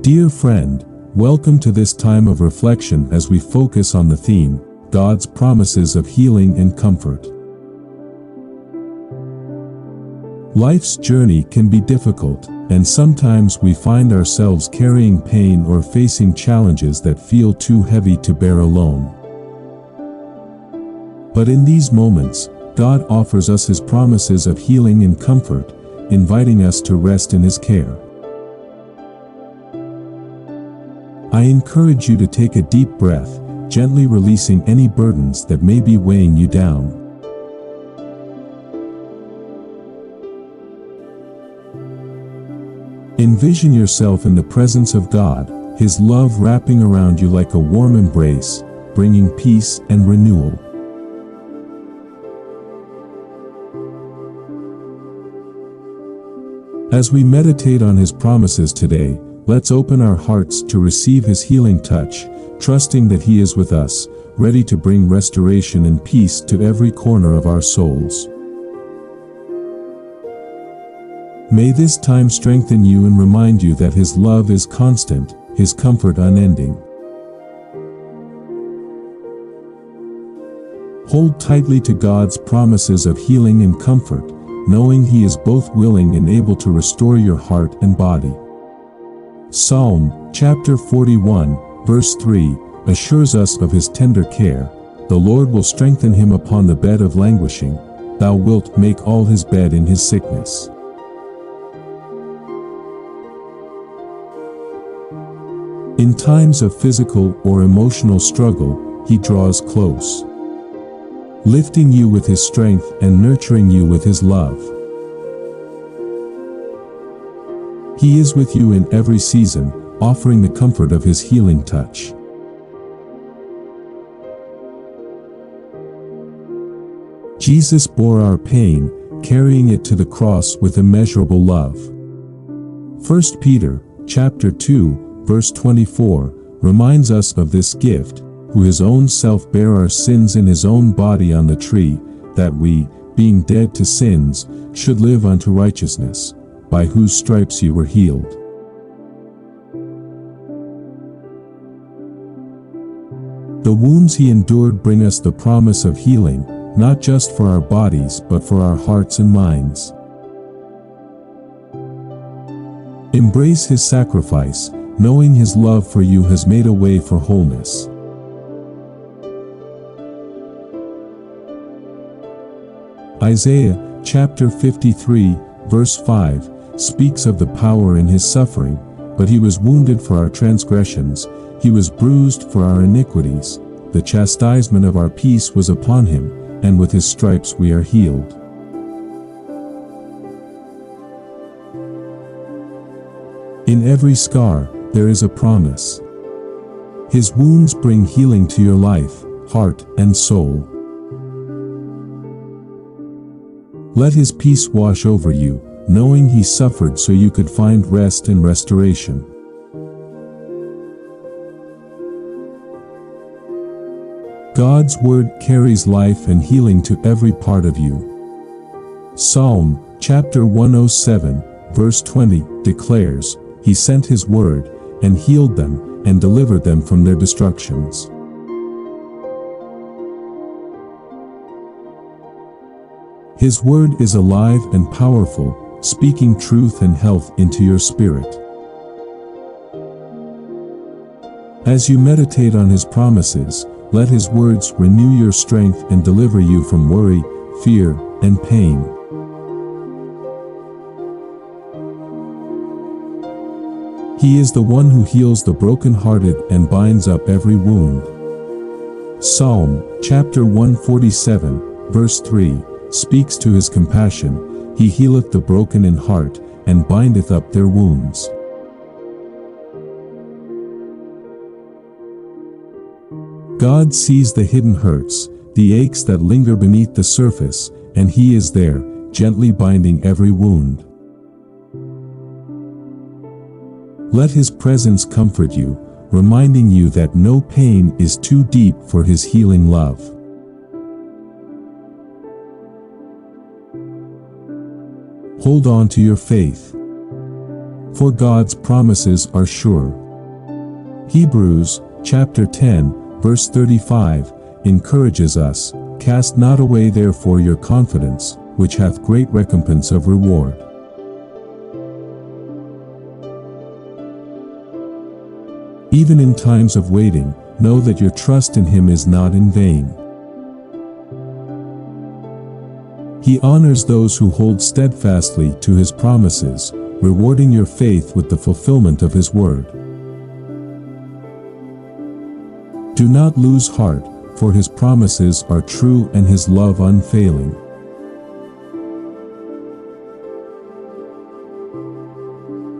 Dear friend, welcome to this time of reflection as we focus on the theme, God's promises of healing and comfort. Life's journey can be difficult, and sometimes we find ourselves carrying pain or facing challenges that feel too heavy to bear alone. But in these moments, God offers us His promises of healing and comfort, inviting us to rest in His care. I encourage you to take a deep breath, gently releasing any burdens that may be weighing you down. Envision yourself in the presence of God, His love wrapping around you like a warm embrace, bringing peace and renewal. As we meditate on His promises today, let's open our hearts to receive His healing touch, trusting that He is with us, ready to bring restoration and peace to every corner of our souls. May this time strengthen you and remind you that His love is constant, His comfort unending. Hold tightly to God's promises of healing and comfort, knowing He is both willing and able to restore your heart and body. Psalm, chapter 41, verse 3, assures us of His tender care. The Lord will strengthen him upon the bed of languishing. Thou wilt make all his bed in his sickness. In times of physical or emotional struggle, He draws close, lifting you with His strength and nurturing you with His love. He is with you in every season, offering the comfort of His healing touch. Jesus bore our pain, carrying it to the cross with immeasurable love. 1 Peter, chapter 2, verse 24, reminds us of this gift, who His own self bare our sins in His own body on the tree, that we, being dead to sins, should live unto righteousness, by whose stripes you were healed. The wounds He endured bring us the promise of healing, not just for our bodies but for our hearts and minds. Embrace His sacrifice, knowing His love for you has made a way for wholeness. Isaiah, chapter 53, verse 5, speaks of the power in His suffering, but He was wounded for our transgressions, He was bruised for our iniquities. The chastisement of our peace was upon Him, and with His stripes we are healed. In every scar, there is a promise. His wounds bring healing to your life, heart, and soul. Let His peace wash over you, knowing He suffered so you could find rest and restoration. God's word carries life and healing to every part of you. Psalm, chapter 107, verse 20, declares, He sent His word, and healed them, and delivered them from their destructions. His word is alive and powerful, speaking truth and health into your spirit. As you meditate on His promises, let His words renew your strength and deliver you from worry, fear, and pain. He is the one who heals the brokenhearted and binds up every wound. Psalm, chapter 147, verse 3, speaks to His compassion. He healeth the broken in heart, and bindeth up their wounds. God sees the hidden hurts, the aches that linger beneath the surface, and He is there, gently binding every wound. Let His presence comfort you, reminding you that no pain is too deep for His healing love. Hold on to your faith. for God's promises are sure. Hebrews, chapter 10, verse 35, encourages us, "Cast not away therefore your confidence, which hath great recompense of reward." Even in times of waiting, know that your trust in Him is not in vain. He honors those who hold steadfastly to His promises, rewarding your faith with the fulfillment of His word. Do not lose heart, for His promises are true and His love unfailing.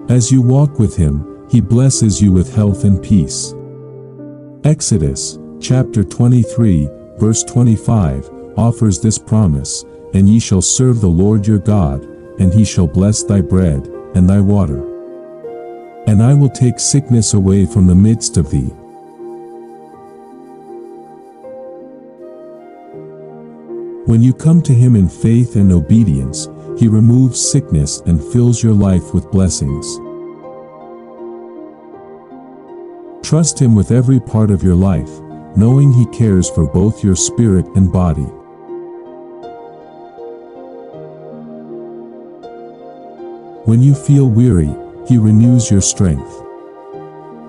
As you walk with Him, He blesses you with health and peace. Exodus, chapter 23, verse 25, offers this promise, "And ye shall serve the Lord your God, and He shall bless thy bread, and thy water. And I will take sickness away from the midst of thee." When you come to Him in faith and obedience, He removes sickness and fills your life with blessings. Trust Him with every part of your life, knowing He cares for both your spirit and body. When you feel weary, He renews your strength.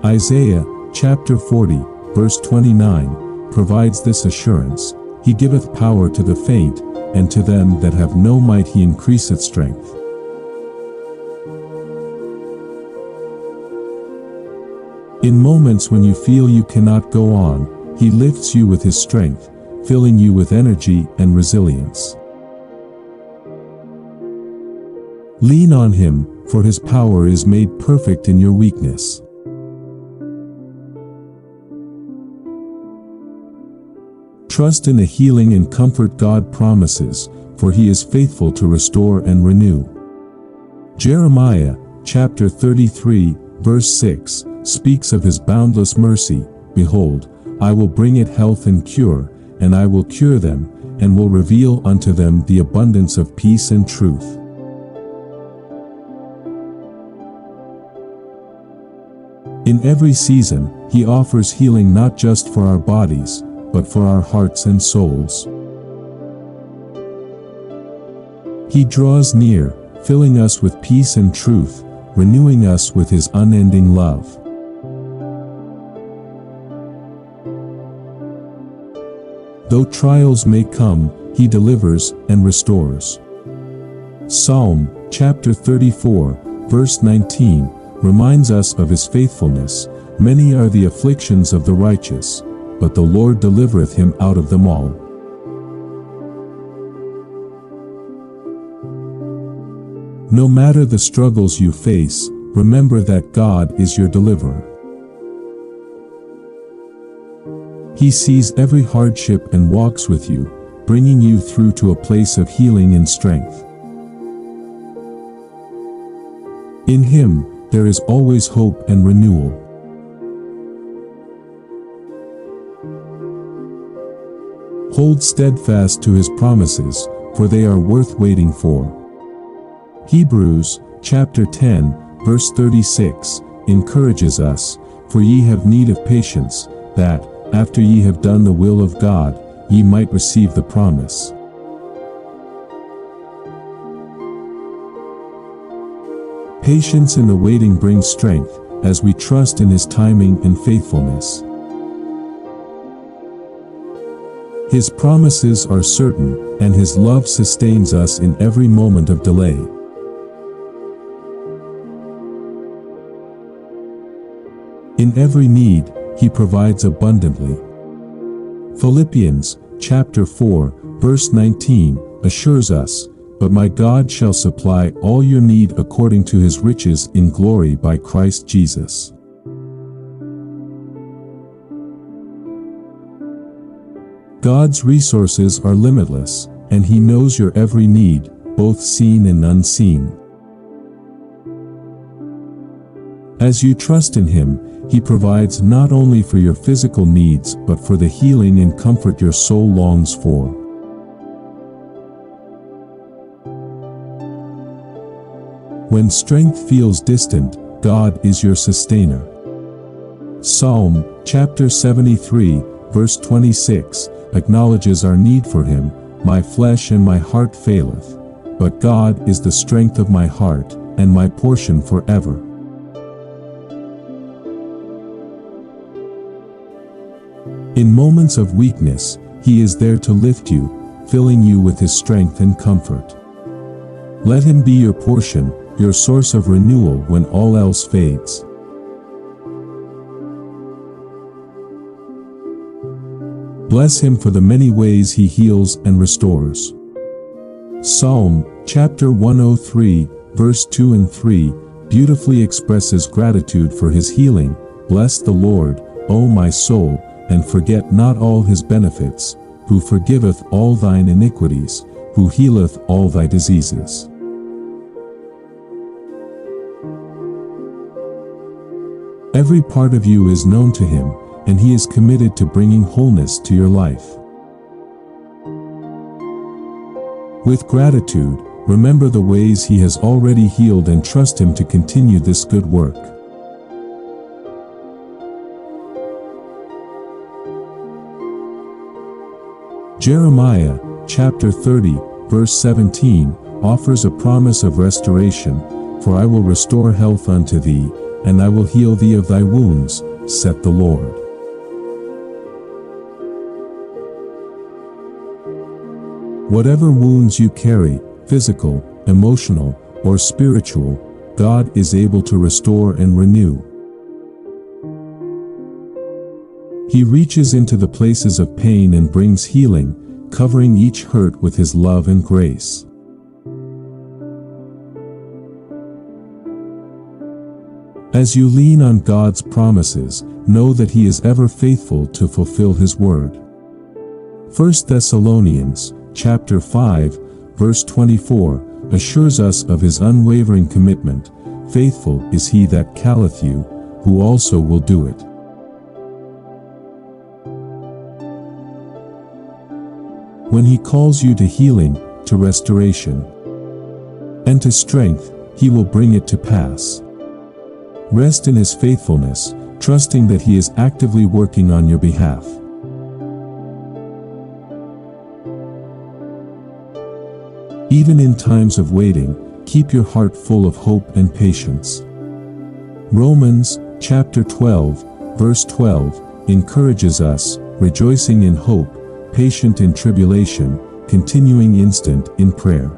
Isaiah, chapter 40, verse 29, provides this assurance, "He giveth power to the faint, and to them that have no might He increaseth strength." In moments when you feel you cannot go on, He lifts you with His strength, filling you with energy and resilience. Lean on Him, for His power is made perfect in your weakness. Trust in the healing and comfort God promises, for He is faithful to restore and renew. Jeremiah, chapter 33, verse 6, speaks of His boundless mercy. "Behold, I will bring it health and cure, and I will cure them, and will reveal unto them the abundance of peace and truth." In every season, He offers healing not just for our bodies, but for our hearts and souls. He draws near, filling us with peace and truth, renewing us with His unending love. Though trials may come, He delivers and restores. Psalm, chapter 34, verse 19, reminds us of His faithfulness. "Many are the afflictions of the righteous, but the Lord delivereth him out of them all." No matter the struggles you face, remember that God is your deliverer. He sees every hardship and walks with you, bringing you through to a place of healing and strength. In Him, there is always hope and renewal. Hold steadfast to His promises, for they are worth waiting for. Hebrews, chapter 10, verse 36, encourages us, "For ye have need of patience, that, after ye have done the will of God, ye might receive the promise." Patience in the waiting brings strength, as we trust in His timing and faithfulness. His promises are certain, and His love sustains us in every moment of delay. In every need, He provides abundantly. Philippians, chapter 4, verse 19, assures us, "But my God shall supply all your need according to His riches in glory by Christ Jesus." God's resources are limitless, and He knows your every need, both seen and unseen. As you trust in Him, He provides not only for your physical needs but for the healing and comfort your soul longs for. When strength feels distant, God is your sustainer. Psalm, chapter 73, verse 26, acknowledges our need for Him. My flesh and my heart faileth, but God is the strength of my heart, and my portion forever. In moments of weakness, He is there to lift you, filling you with His strength and comfort. Let Him be your portion, your source of renewal when all else fades. Bless Him for the many ways He heals and restores. Psalm, chapter 103, verse 2 and 3, beautifully expresses gratitude for His healing. Bless the Lord, O my soul, and forget not all His benefits, who forgiveth all thine iniquities, who healeth all thy diseases. Every part of you is known to Him, and He is committed to bringing wholeness to your life. With gratitude, remember the ways He has already healed and trust Him to continue this good work. Jeremiah, chapter 30, verse 17, offers a promise of restoration. For I will restore health unto thee, and I will heal thee of thy wounds, saith the Lord. Whatever wounds you carry, physical, emotional, or spiritual, God is able to restore and renew. He reaches into the places of pain and brings healing, covering each hurt with His love and grace. As you lean on God's promises, know that He is ever faithful to fulfill His word. 1 Thessalonians, chapter 5, verse 24, assures us of His unwavering commitment. Faithful is He that calleth you, who also will do it. When He calls you to healing, to restoration, and to strength, He will bring it to pass. Rest in His faithfulness, trusting that He is actively working on your behalf. Even in times of waiting, keep your heart full of hope and patience. Romans, chapter 12, verse 12, encourages us, rejoicing in hope, patient in tribulation, continuing instant in prayer.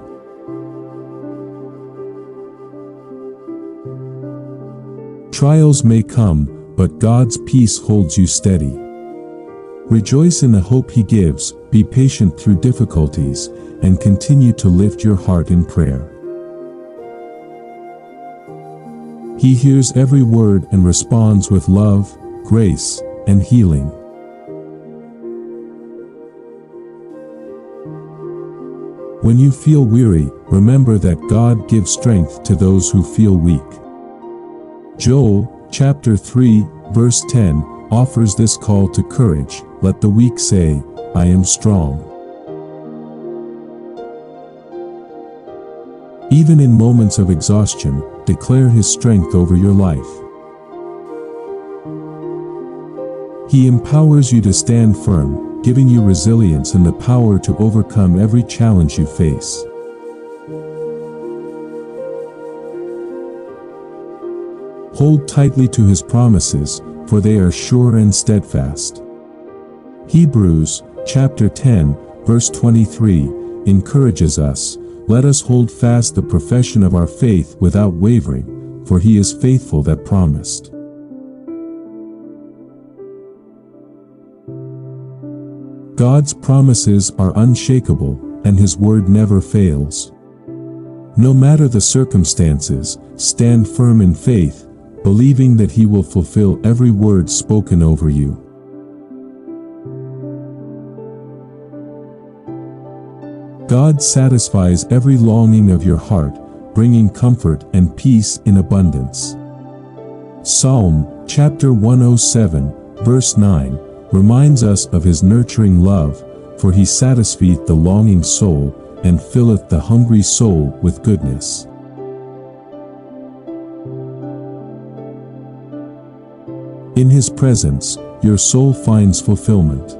Trials may come, but God's peace holds you steady. Rejoice in the hope He gives, be patient through difficulties, and continue to lift your heart in prayer. He hears every word and responds with love, grace, and healing. When you feel weary, remember that God gives strength to those who feel weak. Joel, chapter 3, verse 10, offers this call to courage. Let the weak say, I am strong. Even in moments of exhaustion, declare His strength over your life. He empowers you to stand firm, giving you resilience and the power to overcome every challenge you face. Hold tightly to His promises, for they are sure and steadfast. Hebrews, chapter 10, verse 23, encourages us, let us hold fast the profession of our faith without wavering, for He is faithful that promised. God's promises are unshakable, and His word never fails. No matter the circumstances, stand firm in faith, believing that He will fulfill every word spoken over you. God satisfies every longing of your heart, bringing comfort and peace in abundance. Psalm, chapter 107, verse 9, reminds us of His nurturing love, for He satisfieth the longing soul, and filleth the hungry soul with goodness. In His presence, your soul finds fulfillment.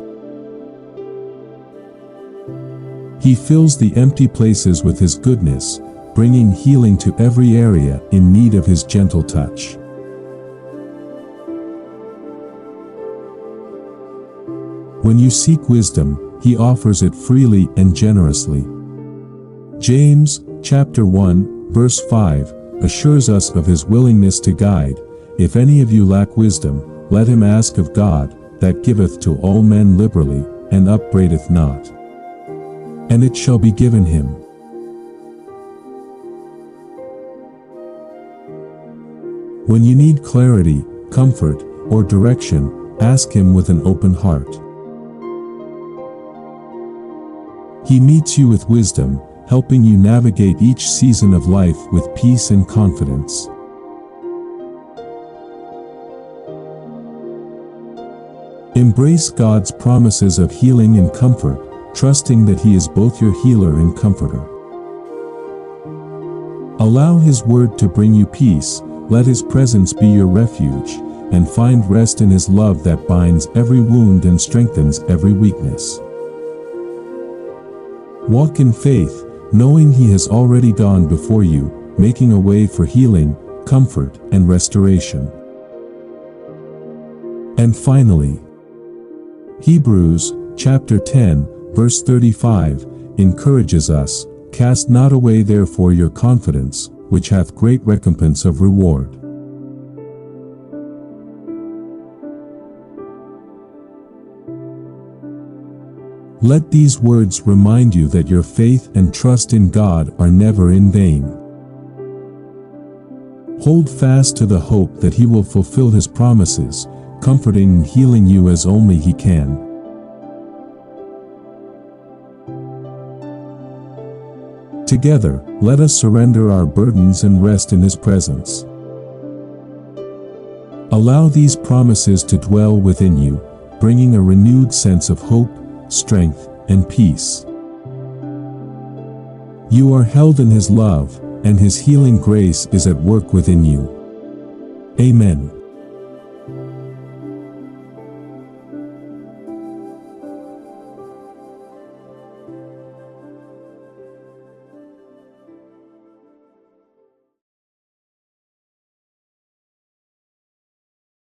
He fills the empty places with His goodness, bringing healing to every area in need of His gentle touch. When you seek wisdom, He offers it freely and generously. James, chapter 1, verse 5, assures us of His willingness to guide. If any of you lack wisdom, let him ask of God, that giveth to all men liberally, and upbraideth not. And it shall be given him. When you need clarity, comfort, or direction, ask Him with an open heart. He meets you with wisdom, helping you navigate each season of life with peace and confidence. Embrace God's promises of healing and comfort, trusting that He is both your healer and comforter. Allow His word to bring you peace, let His presence be your refuge, and find rest in His love that binds every wound and strengthens every weakness. Walk in faith, knowing He has already gone before you, making a way for healing, comfort, and restoration. And finally, Hebrews, chapter 10, verse 35, encourages us, "Cast not away therefore your confidence, which hath great recompense of reward." Let these words remind you that your faith and trust in God are never in vain. Hold fast to the hope that He will fulfill His promises, comforting and healing you as only He can. Together, let us surrender our burdens and rest in His presence. Allow these promises to dwell within you, bringing a renewed sense of hope, strength, and peace. You are held in His love, and His healing grace is at work within you. Amen.